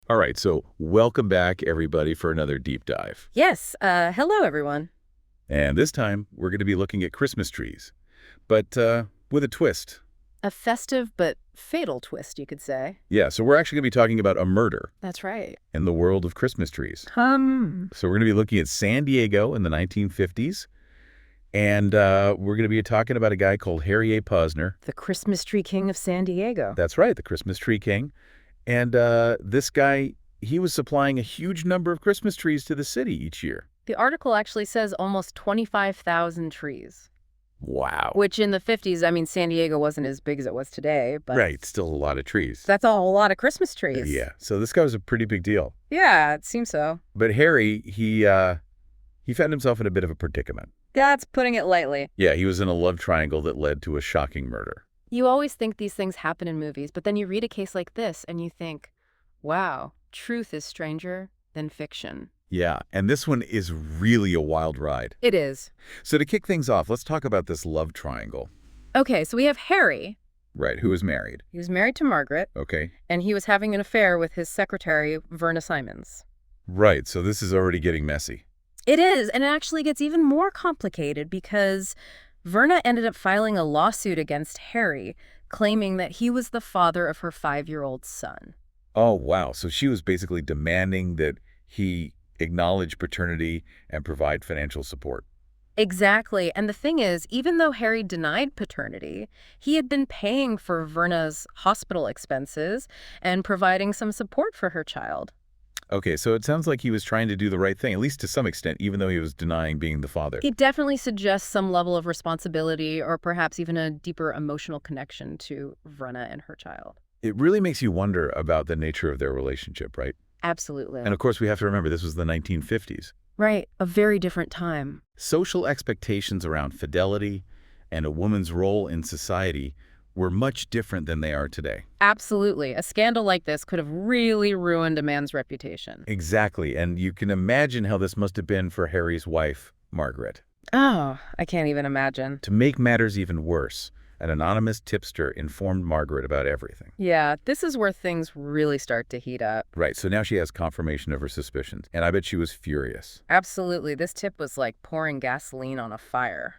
All right, so welcome back, everybody, for another deep dive. Yes, hello everyone. And this time, we're going to be looking at Christmas trees, but with a twist. A festive but fatal twist, you could say. Yeah, so we're actually going to be talking about a murder That's right. in the world of Christmas trees. Um, So we're going to be looking at San Diego in the 1950s, and we're going to be talking about a guy called Harry A. Pozner. the Christmas tree king of San Diego. That's right, the Christmas tree king. And this guy, he was supplying a huge number of Christmas trees to the city each year. The article actually says almost 25,000 trees. Wow. Which in the 50s, I mean, San Diego wasn't as big as it was today, but Right, still a lot of trees. that's a whole lot of Christmas trees. Yeah, so this guy was a pretty big deal. Yeah, it seems so. But Harry, he found himself in a bit of a predicament. That's putting it lightly. Yeah, he was in a love triangle that led to a shocking murder. You always think these things happen in movies, but then you read a case like this and you think, wow, truth is stranger than fiction. Yeah, and this one is really a wild ride. It is. So to kick things off, let's talk about this love triangle. Okay, so we have Harry. Right, who was married. He was married to Margaret, Okay. and he was having an affair with his secretary, Verna Simons. Right, so this is already getting messy. It is, and it actually gets even more complicated because Verna ended up filing a lawsuit against Harry, claiming that he was the father of her 5-year-old son. Oh, wow. So she was basically demanding that he acknowledge paternity and provide financial support. Exactly, and the thing is, even though Harry denied paternity, he had been paying for Verna's hospital expenses and providing some support for her child. Okay, so it sounds like he was trying to do the right thing, at least to some extent, even though he was denying being the father. It definitely suggests some level of responsibility or perhaps even a deeper emotional connection to Verna and her child. It really makes you wonder about the nature of their relationship, right? Absolutely. And of course, we have to remember this was the 1950s. Right, a very different time. Social expectations around fidelity and a woman's role in society were much different than they are today. Absolutely. A scandal like this could have really ruined a man's reputation. Exactly, and you can imagine how this must have been for Harry's wife, Margaret. Oh, I can't even imagine. To make matters even worse, an anonymous tipster informed Margaret about everything. Yeah, this is where things really start to heat up. Right, so now she has confirmation of her suspicions, and I bet she was furious. Absolutely. This tip was like pouring gasoline on a fire.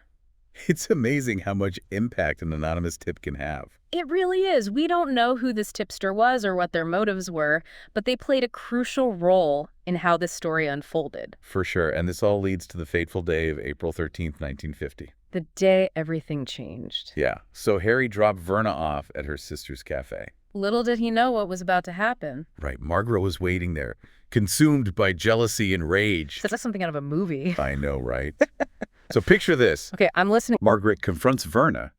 It's amazing how much impact an anonymous tip can have. It really is. We don't know who this tipster was or what their motives were, but they played a crucial role in how this story unfolded. For sure, and this all leads to the fateful day of April 13th, 1950. The day everything changed. Yeah, so Harry dropped Verna off at her sister's cafe. Little did he know what was about to happen. Right, Margaret was waiting there, consumed by jealousy and rage. That's something out of a movie. I know, right? So picture this. Okay, I'm listening. Margaret confronts Verna,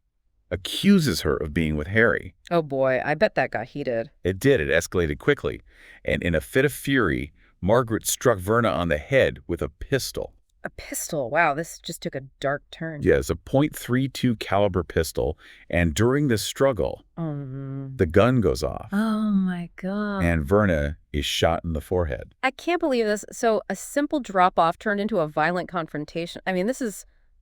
accuses her of being with Harry. Oh boy, I bet that got heated. It did. It escalated quickly. And in a fit of fury, Margaret struck Verna on the head with a pistol. A pistol. Wow, this just took a dark turn. Yeah, it's a .32 caliber pistol. And during this struggle, Oh, the gun goes off. oh my God. And Verna is shot in the forehead. I can't believe this. So a simple drop-off turned into a violent confrontation. I mean,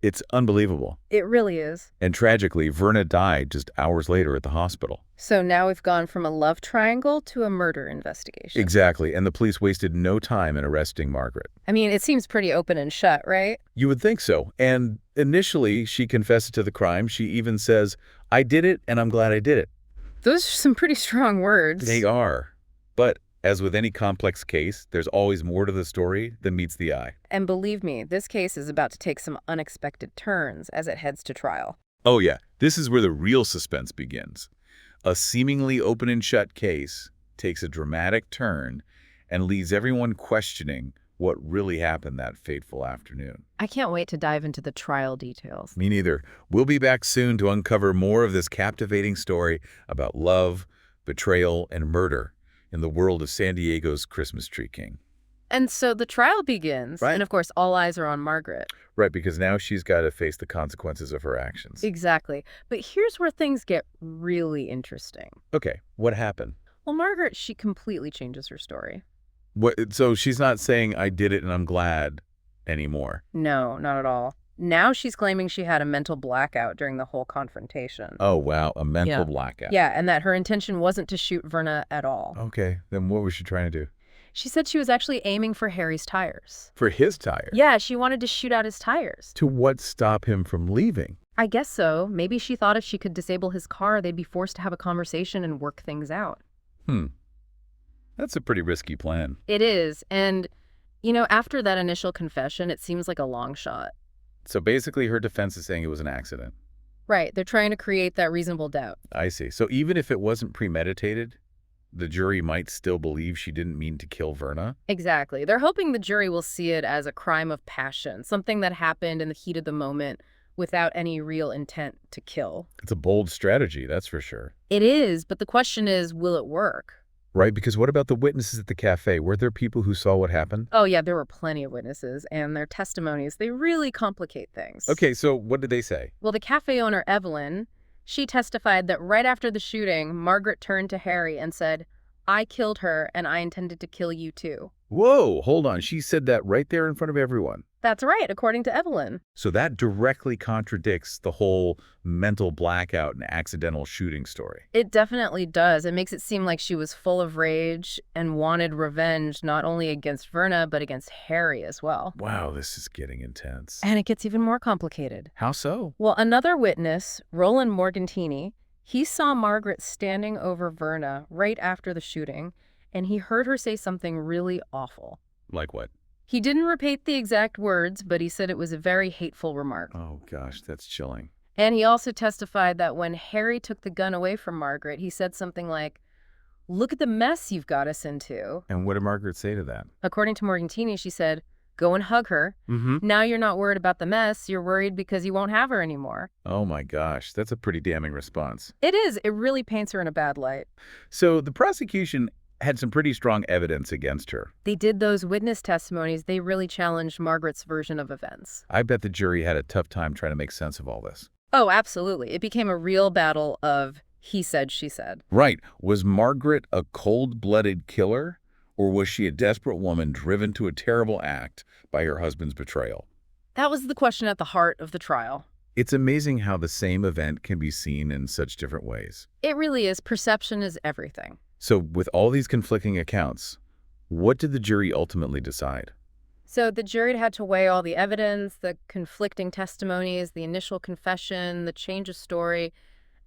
It's unbelievable. it really is. And tragically, Verna died just hours later at the hospital. So now we've gone from a love triangle to a murder investigation. Exactly, and the police wasted no time in arresting Margaret. I mean, it seems pretty open and shut, right? You would think so. And initially, she confessed to the crime. She even says, "I did it, and I'm glad I did it." Those are some pretty strong words. They are. But as with any complex case, there's always more to the story than meets the eye. And believe me, this case is about to take some unexpected turns as it heads to trial. Oh yeah, this is where the real suspense begins. A seemingly open and shut case takes a dramatic turn and leaves everyone questioning what really happened that fateful afternoon. I can't wait to dive into the trial details. Me neither. We'll be back soon to uncover more of this captivating story about love, betrayal, and murder in the world of San Diego's Christmas Tree King. And so the trial begins, Right. and of course, all eyes are on Margaret. Right, because now she's got to face the consequences of her actions. Exactly. But here's where things get really interesting. Okay, what happened? Well, Margaret, she completely changes her story. So she's not saying, "I did it and I'm glad," anymore. No, not at all. Now she's claiming she had a mental blackout during the whole confrontation. Oh, wow, a mental Yeah. blackout. Yeah, and that her intention wasn't to shoot Verna at all. Okay, then what was she trying to do? She said she was actually aiming for Harry's tires. For his tire? Yeah, she wanted to shoot out his tires. To what stop him from leaving? I guess so. Maybe she thought if she could disable his car, they'd be forced to have a conversation and work things out. That's a pretty risky plan. It is. And, after that initial confession, it seems like a long shot. So basically her defense is saying it was an accident. Right. They're trying to create that reasonable doubt. I see. So even if it wasn't premeditated, the jury might still believe she didn't mean to kill Verna? Exactly. They're hoping the jury will see it as a crime of passion, something that happened in the heat of the moment without any real intent to kill. It's a bold strategy, that's for sure. It is, but the question is, will it work? Right, because what about the witnesses at the cafe? Were there people who saw what happened? Oh, yeah, there were plenty of witnesses, and their testimonies, they really complicate things. Okay, so what did they say? Well, the cafe owner, Evelyn, she testified that right after the shooting, Margaret turned to Harry and said, "I killed her, and I intended to kill you too." Whoa, hold on. She said that right there in front of everyone. That's right, according to Evelyn. So that directly contradicts the whole mental blackout and accidental shooting story. It definitely does. It makes it seem like she was full of rage and wanted revenge not only against Verna, but against Harry as well. Wow, this is getting intense. And it gets even more complicated. How so? Well, another witness, Roland Morgantini, he saw Margaret standing over Verna right after the shooting, and he heard her say something really awful. Like what? He didn't repeat the exact words, but he said it was a very hateful remark. Oh gosh, that's chilling. And he also testified that when Harry took the gun away from Margaret, he said something like, "Look at the mess you've got us into." And what did Margaret say to that? According to Morgantini, she said, "Go and hug her. Now you're not worried about the mess. You're worried because you won't have her anymore." Oh my gosh, that's a pretty damning response. It is. It really paints her in a bad light. So the prosecution had some pretty strong evidence against her. They did those witness testimonies. They really challenged Margaret's version of events. I bet the jury had a tough time trying to make sense of all this. Oh, absolutely. It became a real battle of he said, she said. Right. Was Margaret a cold-blooded killer, or was she a desperate woman driven to a terrible act by her husband's betrayal? That was the question at the heart of the trial. It's amazing how the same event can be seen in such different ways. It really is. Perception is everything. So with all these conflicting accounts, what did the jury ultimately decide? So the jury had to weigh all the evidence, the conflicting testimonies, the initial confession, the change of story.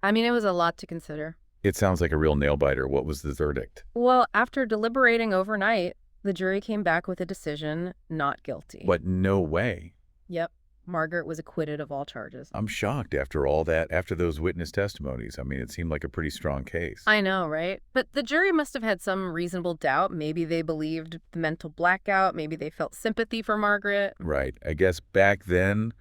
I mean, it was a lot to consider. It sounds like a real nail-biter. What was the verdict? Well, after deliberating overnight, the jury came back with a decision, not guilty. What? No way. Yep. Margaret was acquitted of all charges. I'm shocked after all that, after those witness testimonies. I mean, it seemed like a pretty strong case. I know, right? But the jury must have had some reasonable doubt. Maybe they believed the mental blackout. Maybe they felt sympathy for Margaret. Right. I guess back then,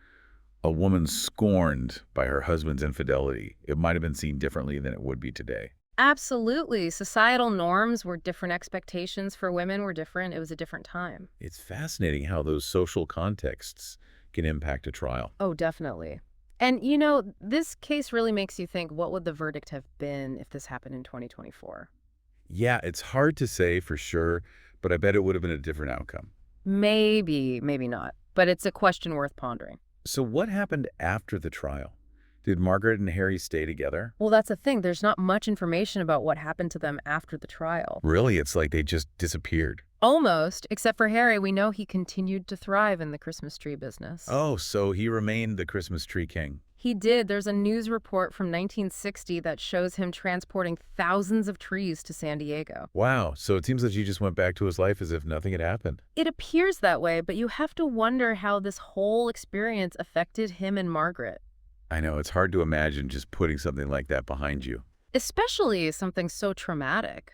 a woman scorned by her husband's infidelity, it might have been seen differently than it would be today. Absolutely. Societal norms were different. Expectations for women were different. It was a different time. It's fascinating how those social contexts can impact a trial. Oh, definitely. And, this case really makes you think, what would the verdict have been if this happened in 2024? Yeah, it's hard to say for sure, but I bet it would have been a different outcome. Maybe, maybe not. But it's a question worth pondering. So what happened after the trial? Did Margaret and Harry stay together? Well, that's the thing. There's not much information about what happened to them after the trial. Really? It's like they just disappeared. Almost, except for Harry. We know he continued to thrive in the Christmas tree business. Oh, so he remained the Christmas tree king. He did. There's a news report from 1960 that shows him transporting thousands of trees to San Diego. Wow, so it seems like he just went back to his life as if nothing had happened. It appears that way, but you have to wonder how this whole experience affected him and Margaret. I know, it's hard to imagine just putting something like that behind you. Especially something so traumatic.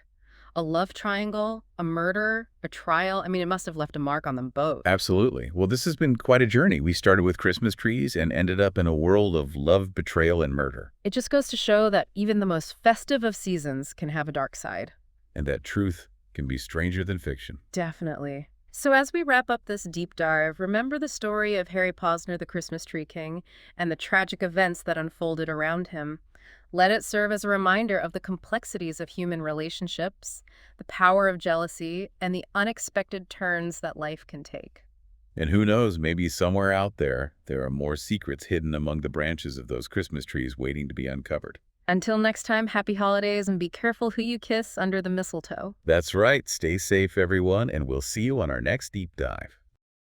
A love triangle, a murder, a trial. I mean, it must have left a mark on them both. Absolutely. Well, this has been quite a journey. We started with Christmas trees and ended up in a world of love, betrayal, and murder. It just goes to show that even the most festive of seasons can have a dark side. And that truth can be stranger than fiction. Definitely. So as we wrap up this deep dive, remember the story of Harry Pozner, the Christmas Tree King, and the tragic events that unfolded around him. Let it serve as a reminder of the complexities of human relationships, the power of jealousy, and the unexpected turns that life can take. And who knows, maybe somewhere out there, there are more secrets hidden among the branches of those Christmas trees waiting to be uncovered. Until next time, happy holidays and be careful who you kiss under the mistletoe. That's right. Stay safe, everyone, and we'll see you on our next deep dive.